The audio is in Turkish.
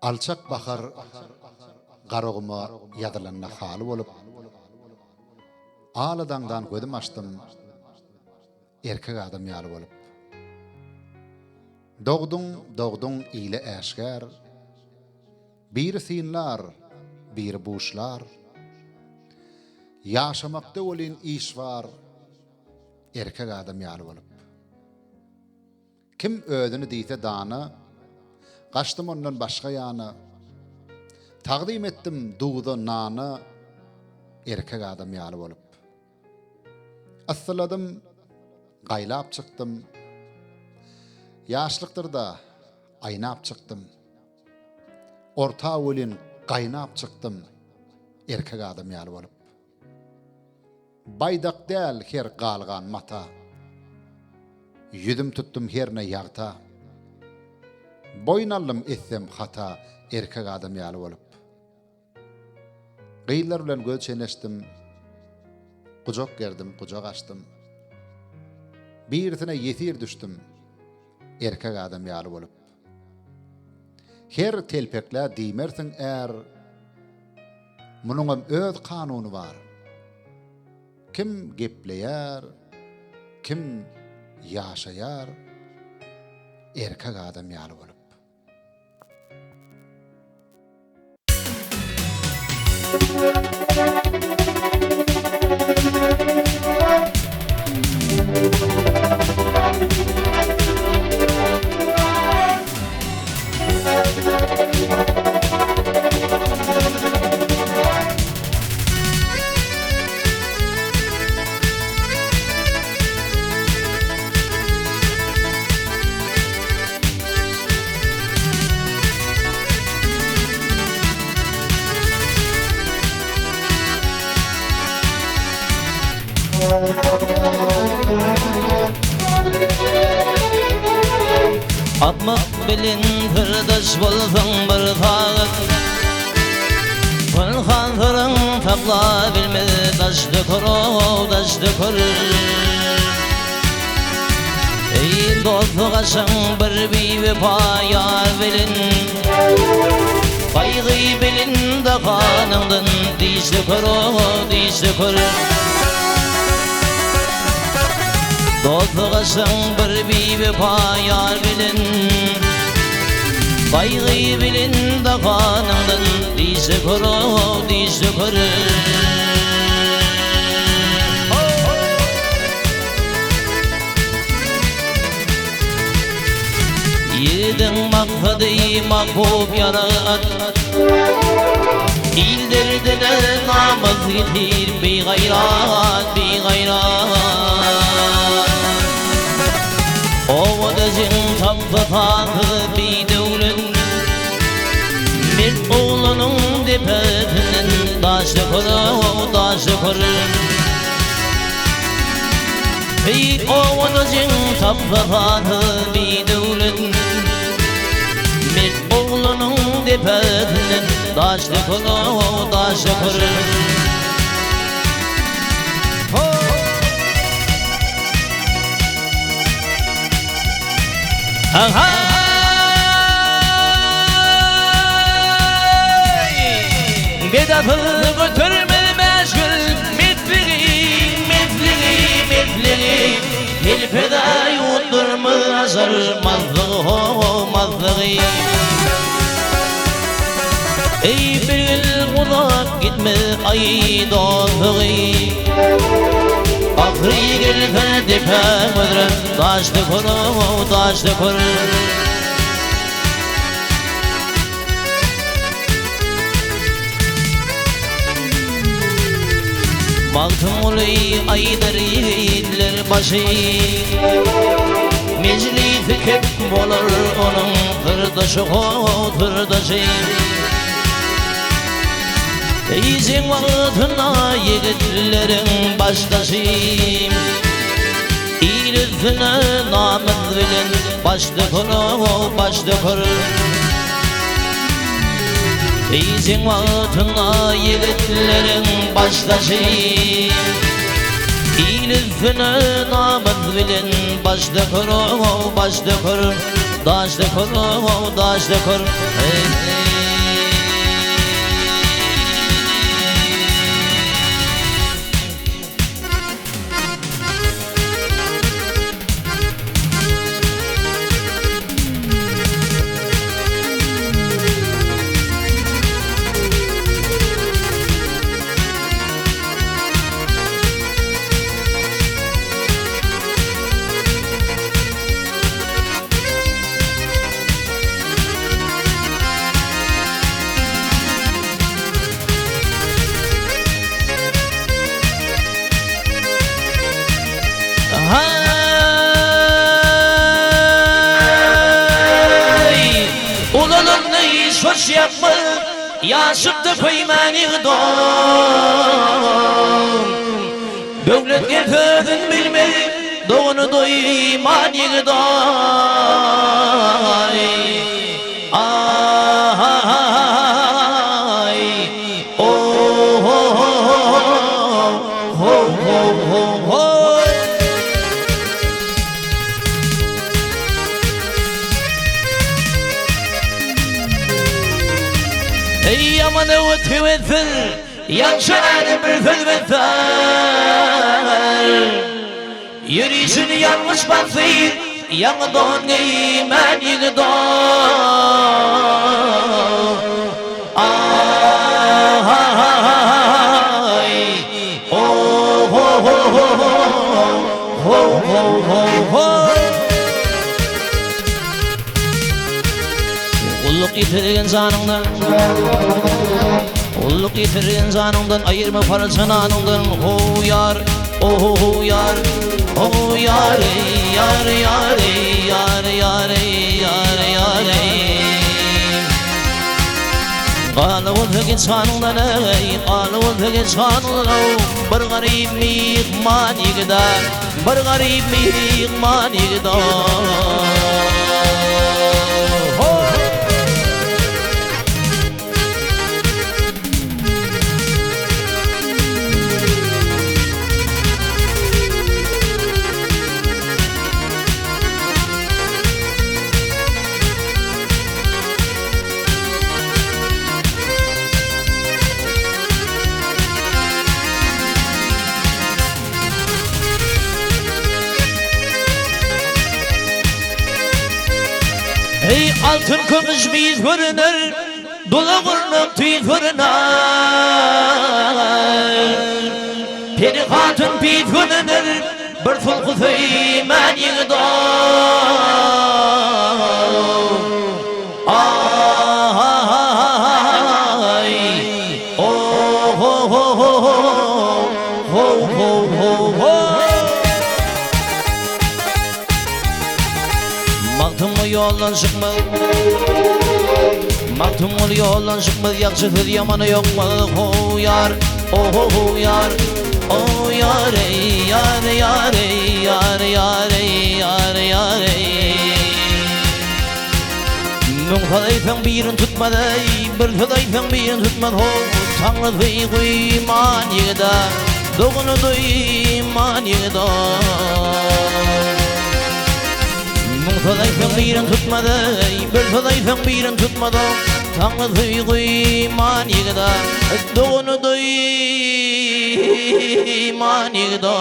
Alçak bakar garoguma yadılanna halı bolup ağladağdan gözüm açtım erkek adam yalı bolup Doğdun ile eşker bir sinlar bir buşlar yaşamakta olan iş var erkek adam yalı bolup kim ödünü diyse dana kaçtım ondan başka yana taqdim ettim duğda nana erkek adam yalı bolup asıladım gaylap çıktım yaşlıktırda aynap çıktım orta olin gaynap çıktım erkek adam yalı bolup baydak del her galgan mata yüdüm tuttum herne yağta boynallım etsem hata erkek adam yalı bolup gıylar bilen göz çeneştim kucak gerdim kucak açtım birisine yetir düştüm erkek adam yalı bolup her telpekle dimersin eğer munun öz kanunu var kim gepleyer kim yaşayar erkek adam yalı bolup Atmak bilin hırdaş bulsun bir tağın Pılhanırın takla bilmedi taşlı kuru taşlı kuru Ey dostu kaşın bir bibi payar bilin Kaygı bilin de kanındın dişli kuru dişli kuru Dostu kaşın bir bibi payar bilin Kaygı bilin de kanındın dişi kuru dişi kuru Yedin makhadı mahbub yarat İl derdine namaz getir bir gayrat bir gayrat Ovadacın tampatı bir devlet Bir oğlanın depetinden taşlı kuru taşlı kuru Ey ovadacın tampatı bir devlet Bir oğlanın depetinden taşlı kuru taşlı kuru Bedafı götürme meşgul Mitliği Hilpede yutturma azar mazlığı Ey bir kulak gitme ay dostluğu Ahri gelfe dipe müdre taşlı kuru taşlı kuru Baktım oluy aydır yiğitler başı Meclisi kep olur onun tırdaşı tırdaşı İzin vaktına yiğitlerin baştaşı İyilizine namız bilin başlı kuru başlı kuru İzin vaktına yiğitlerin baştaşı İyilizine namız bilin başlı kuru başlı kuru Daşlı kuru daşlı kuru yolunu söz yapma yaşıktı koymani don devlet getedin bilme doğunu doymani don Yaman ötü ötür Yanşanı bir fılvetar Yürüyüşünü yanmış basıyır Yanı don iman yığı don Ay Oh oh oh oh Oh oh oh oh Kulluk yitirgen zanından Kulluk yitirgen zanından Ayırma parasını anından Oh yar, oh yar Oh yar, yar, yar, yar, yar, yar, yar Qalı oldu insanından Qalı oldu insanından Bir garip mihman yıgıdar Bir garip mihman yıgıdar Ey altın kılıç biz görünür Dolu kurnuk tüy görünür Peri hatun biz görünür Bir fulku feymen yığdı Ay Oh oh oh oh Oh oh oh oh Maktumu yoldan çıkma Maktumu yoldan çıkma Yakşıdır yamanı yok mu Oh yar, oh yar Oh yar, yar, yar, yar, yar, yar, yar Münfadayfen birin tutmadı Bir fadayfen birin tutmadı Tanrı fey kuyman yıgıda Doğunu duyman yıgıda Münfadayfen birin tutmadı Bir fadayfen birin tutmadı Tanrı fey kuyman yıgıda Doğunu duyman yıgıda